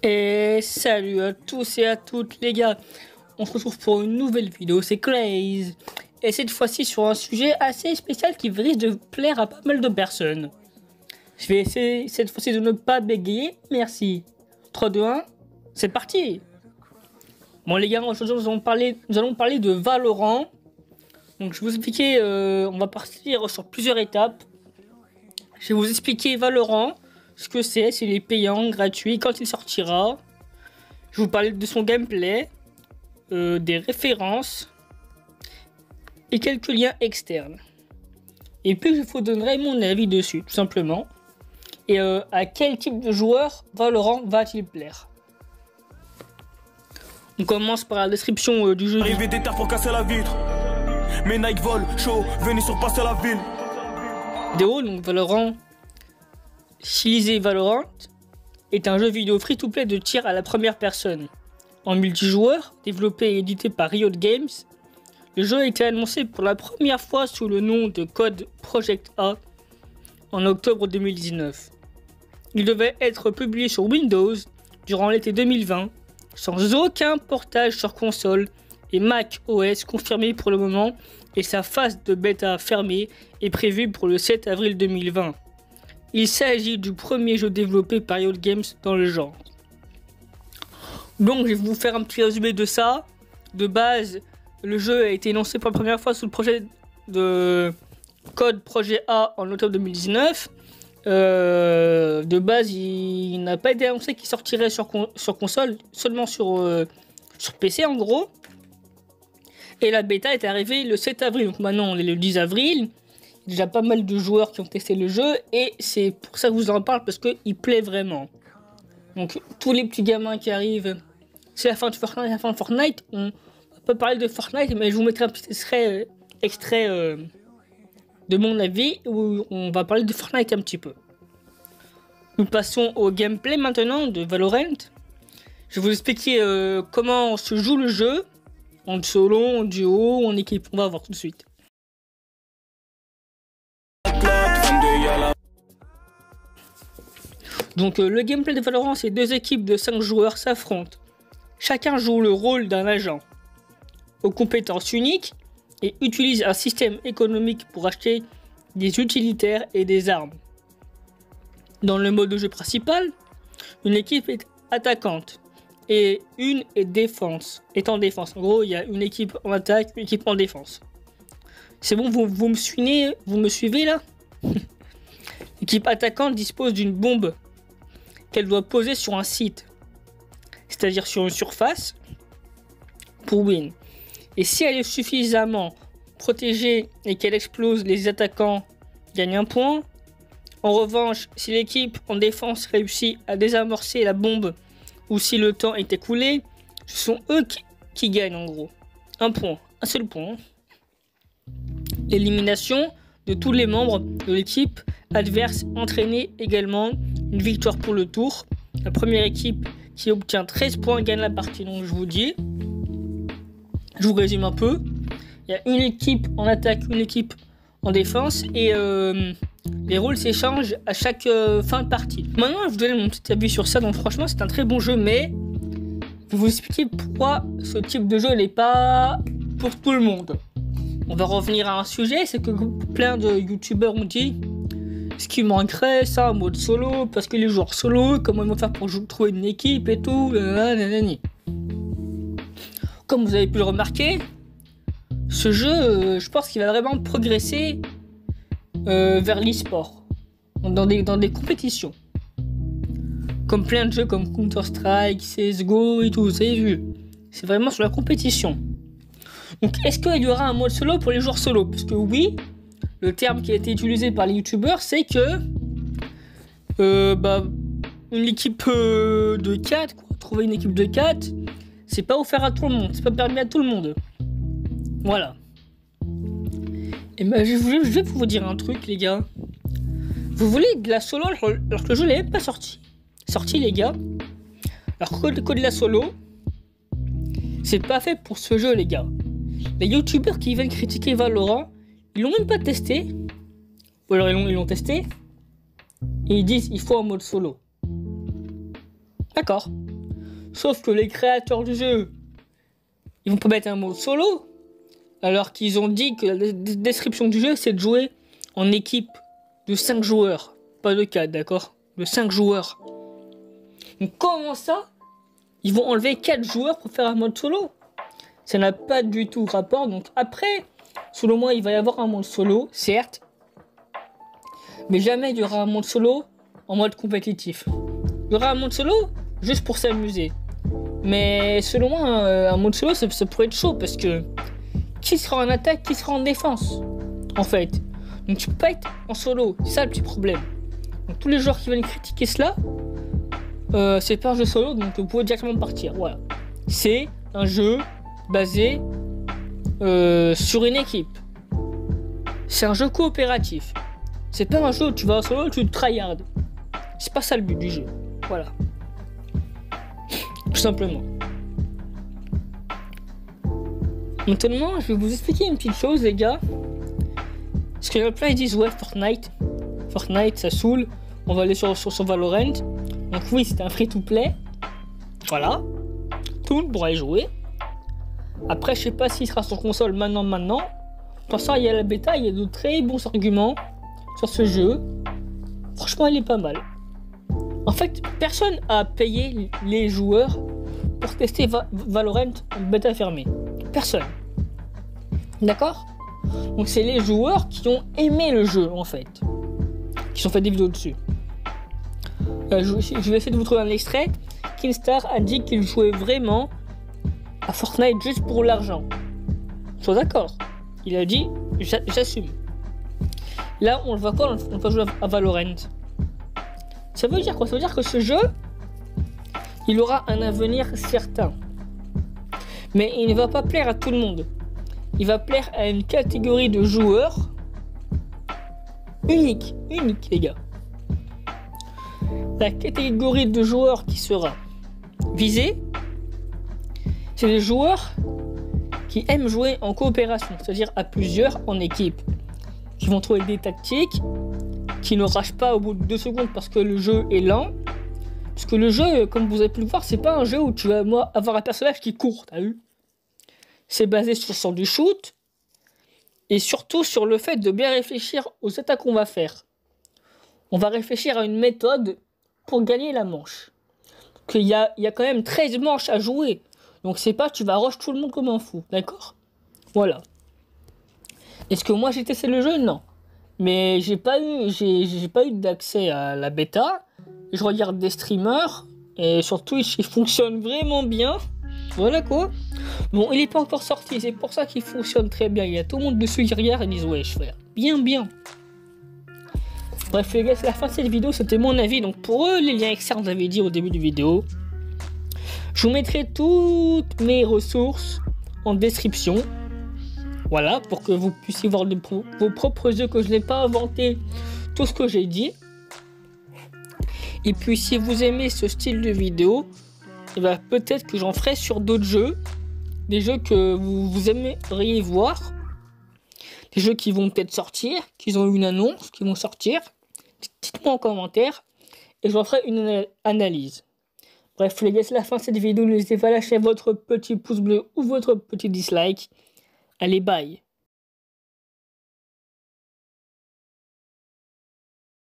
Et salut à tous et à toutes les gars, on se retrouve pour une nouvelle vidéo, c'est Craze. Et cette fois-ci sur un sujet assez spécial qui risque de plaire à pas mal de personnes. Je vais essayer cette fois-ci de ne pas bégayer, merci. 3, 2, 1, c'est parti. Bon les gars, aujourd'hui nous allons parler de Valorant. Donc je vais vous expliquer, on va partir sur plusieurs étapes. Je vais vous expliquer Valorant. Ce que c'est, s'il est payant, gratuit, quand il sortira. Je vais vous parler de son gameplay, des références et quelques liens externes. Et puis je vous donnerai mon avis dessus, tout simplement. Et à quel type de joueur Valorant va-t-il plaire? On commence par la description du jeu. Arrivé des terres pour casser la vitre. Mes Nike volent, chaud, venez surpasser la ville. Vidéo, donc Valorant. Stylisé Valorant est un jeu vidéo free-to-play de tir à la première personne. En multijoueur, développé et édité par Riot Games, le jeu a été annoncé pour la première fois sous le nom de Code Project A en octobre 2019. Il devait être publié sur Windows durant l'été 2020, sans aucun portage sur console et Mac OS confirmé pour le moment, et sa phase de bêta fermée est prévue pour le 7 avril 2020. Il s'agit du premier jeu développé par Riot Games dans le genre. Donc je vais vous faire un petit résumé de ça. De base, le jeu a été lancé pour la première fois sous le projet de Code Projet A en octobre 2019. De base, il n'a pas été annoncé qu'il sortirait sur console, seulement sur PC en gros. Et la bêta est arrivée le 7 avril, donc maintenant on est le 10 avril. Il y a déjà pas mal de joueurs qui ont testé le jeu et c'est pour ça que je vous en parle parce qu'il plaît vraiment. Donc tous les petits gamins qui arrivent, c'est la fin de Fortnite, on peut parler de Fortnite, mais je vous mettrai un petit extrait de mon avis où on va parler de Fortnite un petit peu. Nous passons au gameplay maintenant de Valorant. Je vais vous expliquer comment se joue le jeu, en solo, en duo, en équipe, on va voir tout de suite. Donc le gameplay de Valorant, c'est 2 équipes de 5 joueurs s'affrontent. Chacun joue le rôle d'un agent, aux compétences uniques, et utilise un système économique pour acheter des utilitaires et des armes. Dans le mode de jeu principal, une équipe est attaquante et une est en défense. En gros, il y a une équipe en attaque, une équipe en défense. C'est bon, vous me suivez là? L'équipe attaquante dispose d'une bombe qu'elle doit poser sur un site, c'est-à-dire sur une surface, pour win. Et si elle est suffisamment protégée et qu'elle explose, les attaquants gagnent un point. En revanche, si l'équipe en défense réussit à désamorcer la bombe ou si le temps est écoulé, ce sont eux qui gagnent en gros. Un point, un seul point. L'élimination de tous les membres de l'équipe adverse entraînait également une victoire pour le tour. La première équipe qui obtient 13 points gagne la partie. Donc je vous dis, je vous résume un peu. Il y a une équipe en attaque, une équipe en défense et les rôles s'échangent à chaque fin de partie. Maintenant je vous donne mon petit avis sur ça. Donc franchement c'est un très bon jeu, mais je vais vous expliquer pourquoi ce type de jeu n'est pas pour tout le monde. On va revenir à un sujet, c'est que plein de youtubeurs ont dit ce qui manquerait, c'est un mode solo, parce que les joueurs solo, comment ils vont faire pour trouver une équipe et tout, nanani. Comme vous avez pu le remarquer, ce jeu, je pense qu'il va vraiment progresser vers l'e-sport, dans des compétitions. Comme plein de jeux comme Counter-Strike, CSGO et tout, vous avez vu. C'est vraiment sur la compétition. Donc est-ce qu'il y aura un mode solo pour les joueurs solo? Parce que oui, le terme qui a été utilisé par les youtubeurs, c'est que une équipe de 4, quoi. Trouver une équipe de 4, c'est pas offert à tout le monde, c'est pas permis à tout le monde. Voilà. Et je vais vous dire un truc les gars. Vous voulez de la solo alors que le jeu n'est même pas sorti. Sorti les gars. Alors que de la solo, c'est pas fait pour ce jeu les gars. Les youtubeurs qui viennent critiquer Valorant, ils l'ont même pas testé. Ou alors ils l'ont testé. Et ils disent il faut un mode solo. D'accord. Sauf que les créateurs du jeu, ils vont pas mettre un mode solo, alors qu'ils ont dit que la description du jeu, c'est de jouer en équipe de 5 joueurs. Pas de 4, d'accord? De 5 joueurs. Donc comment ça, ils vont enlever 4 joueurs pour faire un mode solo? Ça n'a pas du tout rapport. Donc après, selon moi, il va y avoir un mode solo, certes. Mais jamais il y aura un mode solo en mode compétitif. Il y aura un mode solo juste pour s'amuser. Mais selon moi, un mode solo, ça pourrait être chaud parce que qui sera en attaque, qui sera en défense, en fait. Donc tu peux pas être en solo, c'est ça le petit problème. Donc tous les joueurs qui viennent critiquer cela, c'est pas un jeu solo, donc vous pouvez directement partir. Voilà. C'est un jeu basé sur une équipe. C'est un jeu coopératif. C'est pas un jeu où tu vas en solo, tu tryhard. C'est pas ça le but du jeu. Voilà. Tout simplement. Maintenant, je vais vous expliquer une petite chose, les gars. Parce que plein ils disent ouais, Fortnite, ça saoule. On va aller sur Valorant. Donc oui, c'est un free-to-play. Voilà. Tout le monde pourra y jouer. Après, je sais pas s'il sera sur console maintenant. Pour ça, il y a la bêta, il y a de très bons arguments sur ce jeu. Franchement, il est pas mal. En fait, personne a payé les joueurs pour tester Valorant en bêta fermée. Personne. D'accord? Donc c'est les joueurs qui ont aimé le jeu, en fait. Qui ont fait des vidéos dessus. Je vais essayer de vous trouver un extrait. Keemstar a dit qu'il jouait vraiment à Fortnite juste pour l'argent. Sois d'accord. Il a dit, j'assume. Là, on le voit quoi? On va jouer à Valorant. Ça veut dire quoi? Ça veut dire que ce jeu, il aura un avenir certain. Mais il ne va pas plaire à tout le monde. Il va plaire à une catégorie de joueurs unique les gars. La catégorie de joueurs qui sera visée, c'est les joueurs qui aiment jouer en coopération, c'est-à-dire à plusieurs en équipe, qui vont trouver des tactiques, qui ne rachent pas au bout de 2 secondes parce que le jeu est lent. Parce que le jeu, comme vous avez pu le voir, c'est pas un jeu où tu vas avoir un personnage qui court, t'as vu? C'est basé sur du shoot et surtout sur le fait de bien réfléchir aux attaques qu'on va faire. On va réfléchir à une méthode pour gagner la manche. Il y a quand même 13 manches à jouer. Donc c'est pas tu vas rush tout le monde comme un fou, d'accord? Voilà. Est-ce que moi j'ai testé le jeu? Non. Mais j'ai pas eu d'accès à la bêta. Je regarde des streamers et sur Twitch il fonctionne vraiment bien. Voilà quoi. Bon, il est pas encore sorti, c'est pour ça qu'il fonctionne très bien. Il y a tout le monde dessus qui regarde et disent ouais, je fais bien. Bref les gars, c'est la fin de cette vidéo, c'était mon avis. Donc pour eux, les liens externes, je l'avais dit au début de vidéo. Je vous mettrai toutes mes ressources en description. Voilà, pour que vous puissiez voir vos propres jeux, que je n'ai pas inventé tout ce que j'ai dit. Et puis si vous aimez ce style de vidéo, et ben, peut-être que j'en ferai sur d'autres jeux. Des jeux que vous aimeriez voir. Des jeux qui vont peut-être sortir, qui ont une annonce, qui vont sortir. Dites-moi en commentaire. Et j'en ferai une analyse. Bref les gars, c'est la fin de cette vidéo. N'hésitez pas à lâcher votre petit pouce bleu ou votre petit dislike. Allez, bye.